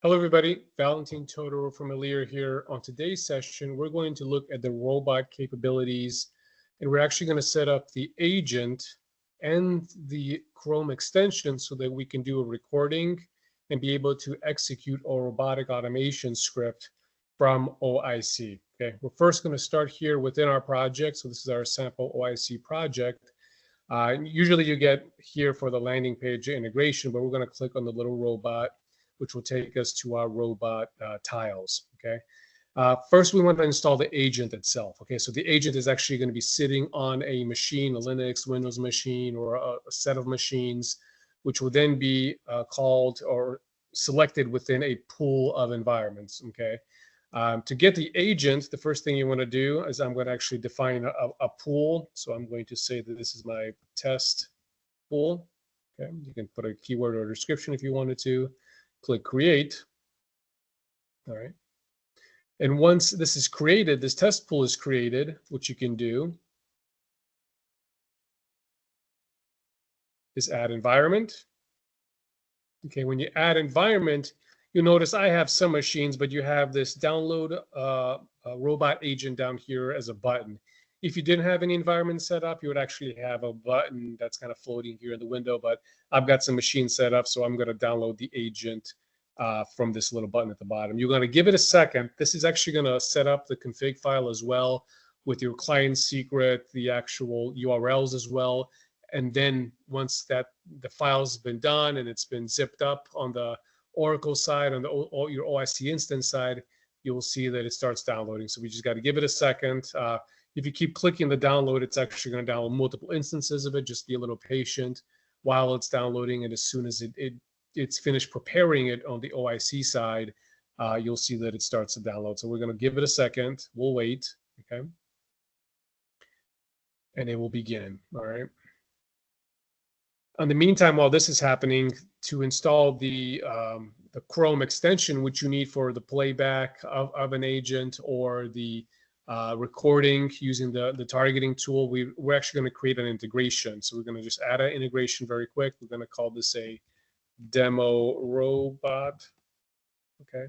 Hello, everybody. Valentin Todor from Alir here. On today's session, we're going to look at the robot capabilities, and we're actually going to set up the agent and the Chrome extension so that we can do a recording and be able to execute a robotic automation script from OIC. Okay, we're first going to start here within our project. So this is our sample OIC project. Usually you get here for the landing page integration, but we're going to click on the little robot, which will take us to our robot tiles. Okay. First, we want to install the agent itself. Okay, so the agent is actually going to be sitting on a machine, a Linux, Windows machine, or a set of machines, which will then be called or selected within a pool of environments. Okay. To get the agent, the first thing you want to do is I'm going to actually define a pool. So I'm going to say that this is my test pool. Okay, you can put a keyword or description if you wanted to. Click create. All right. And once this is created, this test pool is created, what you can do is add environment. Okay, when you add environment, you'll notice I have some machines, but you have this download robot agent down here as a button. If you didn't have any environment set up, you would actually have a button that's kind of floating here in the window, but I've got some machines set up, so I'm going to download the agent from this little button at the bottom. You're going to give it a second. This is actually going to set up the config file as well with your client secret, the actual URLs as well. And then once that the file's been done and it's been zipped up on the Oracle side, on the your OIC instance side, you'll see that it starts downloading. So we just got to give it a second. If you keep clicking the download, it's actually going to download multiple instances of it. Just be a little patient while it's downloading. And as soon as it's finished preparing it on the OIC side, you'll see that it starts to download. So we're going to give it a second. We'll wait. Okay. And it will begin. All right. In the meantime, while this is happening, to install the Chrome extension, which you need for the playback of an agent or the recording using the targeting tool, we're actually going to create an integration. So we're going to just add an integration very quick. We're going to call this a demo robot. Okay.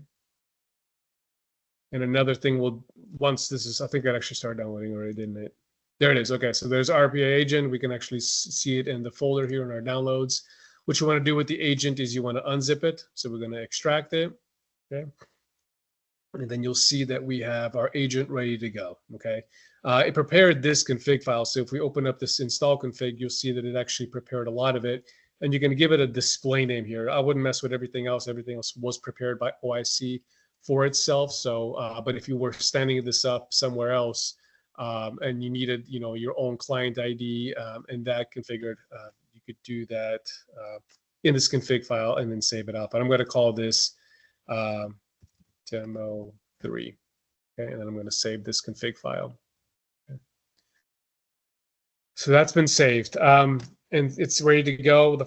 And another thing once this is, I think that actually started downloading already, didn't it? There it is. Okay, so there's RPA agent. We can actually see it in the folder here in our downloads. What you want to do with the agent is you want to unzip it. So we're going to extract it. Okay. And then you'll see that we have our agent ready to go. Okay. It prepared this config file. So if we open up this install config, you'll see that it actually prepared a lot of it. And you're going to give it a display name here. I wouldn't mess with everything else. Everything else was prepared by OIC for itself. So, but if you were standing this up somewhere else, and you needed, your own client ID and that configured, you could do that in this config file and then save it up. But I'm going to call this demo 3. Okay, and then I'm going to save this config file. Okay. So that's been saved. And it's ready to go.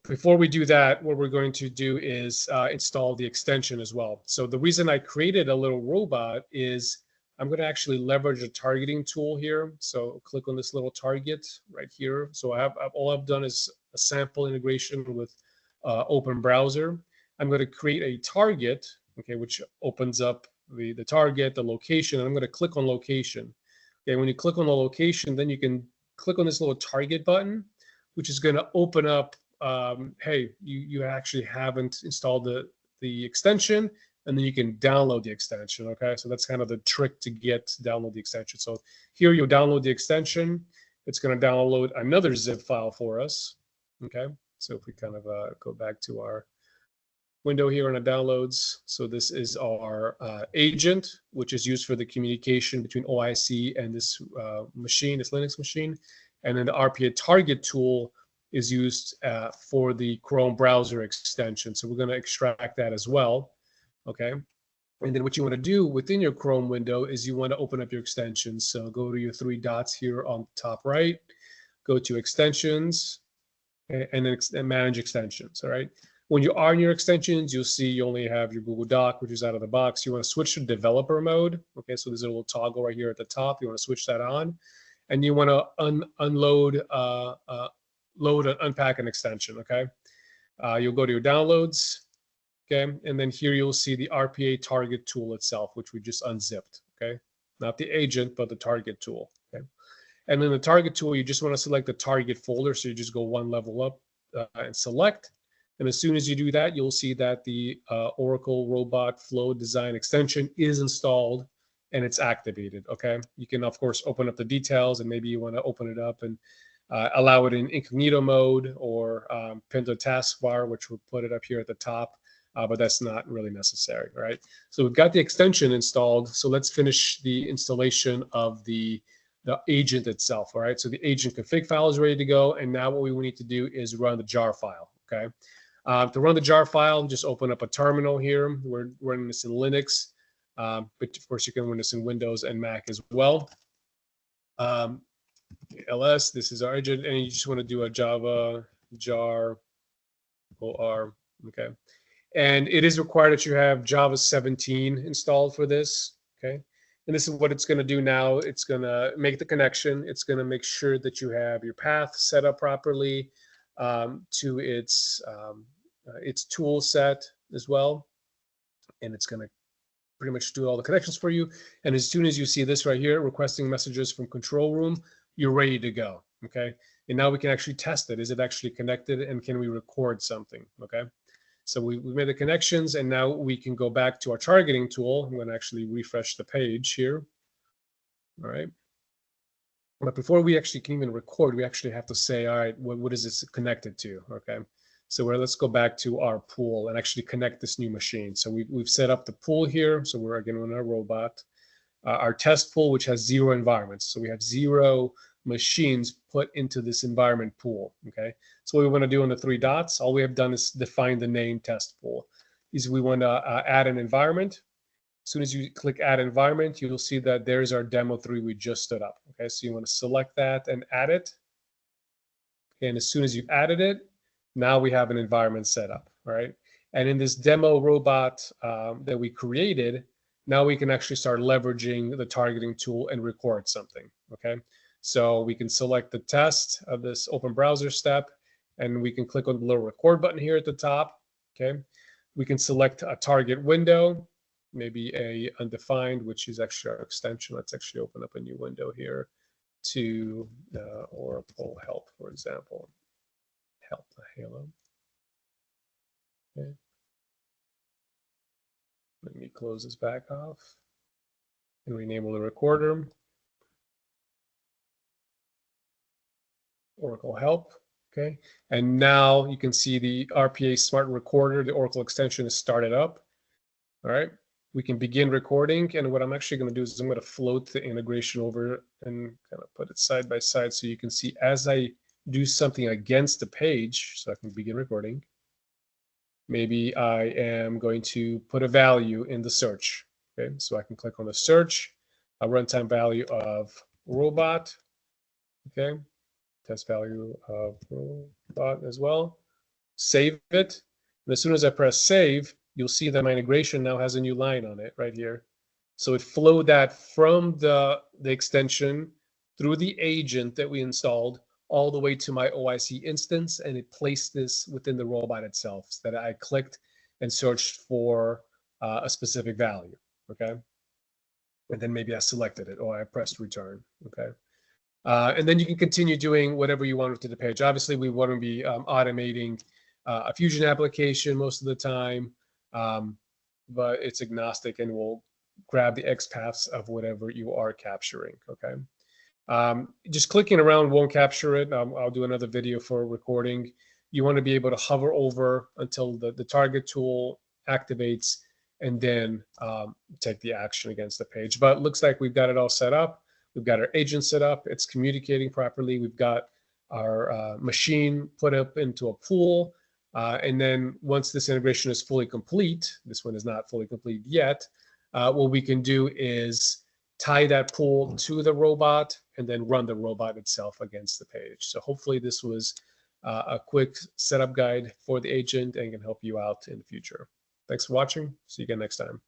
Before we do that, what we're going to do is install the extension as well. So the reason I created a little robot is I'm going to actually leverage a targeting tool here. So click on this little target right here. So all I've done is a sample integration with open browser. I'm going to create a target, okay, which opens up the target, the location, and I'm going to click on location. Okay, when you click on the location, then you can click on this little target button, which is going to open up, hey, you actually haven't installed the extension, and then you can download the extension. Okay, so that's kind of the trick to download the extension. So here you'll download the extension. It's going to download another zip file for us. Okay, so if we kind of go back to our window here on the downloads. So this is our agent, which is used for the communication between OIC and this machine, this Linux machine. And then the RPA target tool is used for the Chrome browser extension. So we're going to extract that as well. Okay. And then what you want to do within your Chrome window is you want to open up your extensions. So go to your 3 dots here on the top right, go to extensions, and then manage extensions. All right. When you are in your extensions, you'll see you only have your Google Doc, which is out of the box. You want to switch to developer mode. Okay. So there's a little toggle right here at the top. You want to switch that on, and you want to unload, load and unpack an extension. Okay. You'll go to your downloads. Okay, and then here you'll see the RPA target tool itself, which we just unzipped. Okay, not the agent, but the target tool. Okay, and then the target tool, you just want to select the target folder. So you just go one level up and select. And as soon as you do that, you'll see that the Oracle Robot Flow Design extension is installed and it's activated. Okay, you can of course open up the details, and maybe you want to open it up and allow it in incognito mode, or pin to taskbar, which will put it up here at the top. But that's not really necessary, right? So we've got the extension installed. So let's finish the installation of the agent itself. All right, so the agent config file is ready to go, and now what we need to do is run the jar file. Okay, to run the jar file, just open up a terminal here. We're running this in Linux, but of course you can run this in Windows and Mac as well. ls, this is our agent, and you just want to do a java jar or, okay, and it is required that you have Java 17 installed for this. Okay, and this is what it's going to do now. It's going to make the connection. It's going to make sure that you have your path set up properly to its tool set as well, and it's going to pretty much do all the connections for you. And as soon as you see this right here, requesting messages from control room, you're ready to go. Okay, and now we can actually test it. Is it actually connected, and can we record something? Okay, so we made the connections, and now we can go back to our targeting tool. I'm going to actually refresh the page here. All right, but before we actually can even record, we actually have to say, all right, what is this connected to? Okay, so let's go back to our pool and actually connect this new machine. So we've set up the pool here. So we're again on our robot, our test pool, which has 0 environments. So we have 0 machines put into this environment pool. Okay, so what we want to do on the 3 dots, all we have done is define the name test pool. Is we want to add an environment. As soon as you click add environment, you'll see that there's our demo 3 we just stood up. Okay, so you want to select that and add it. Okay, and as soon as you've added it, now we have an environment set up. All right, and in this demo robot that we created, now we can actually start leveraging the targeting tool and record something. Okay, so we can select the test of this open browser step, and we can click on the little record button here at the top. Okay, we can select a target window, maybe a undefined, which is actually our extension. Let's actually open up a new window here to Oracle help, for example. Help the Halo. Okay. Let me close this back off and rename the recorder. Oracle help. Okay, and now you can see the RPA Smart Recorder, the Oracle extension is started up. All right, we can begin recording, and what I'm actually going to do is I'm going to float the integration over and kind of put it side by side so you can see as I do something against the page, so I can begin recording. Maybe I am going to put a value in the search. Okay, so I can click on the search, a runtime value of robot. Okay, test value of robot as well. Save it. And as soon as I press save, you'll see that my integration now has a new line on it right here. So it flowed that from the extension through the agent that we installed all the way to my OIC instance, and it placed this within the robot itself so that I clicked and searched for a specific value. Okay, and then maybe I selected it or I pressed return. Okay. And then you can continue doing whatever you want to the page. Obviously, we want to be automating a Fusion application most of the time, but it's agnostic and will grab the XPaths of whatever you are capturing. Okay, just clicking around won't capture it. I'll do another video for recording. You want to be able to hover over until the target tool activates, and then take the action against the page. But it looks like we've got it all set up. We've got our agent set up. It's communicating properly. We've got our machine put up into a pool. And then once this integration is fully complete, this one is not fully complete yet, what we can do is tie that pool to the robot and then run the robot itself against the page. So hopefully this was a quick setup guide for the agent and can help you out in the future. Thanks for watching. See you again next time.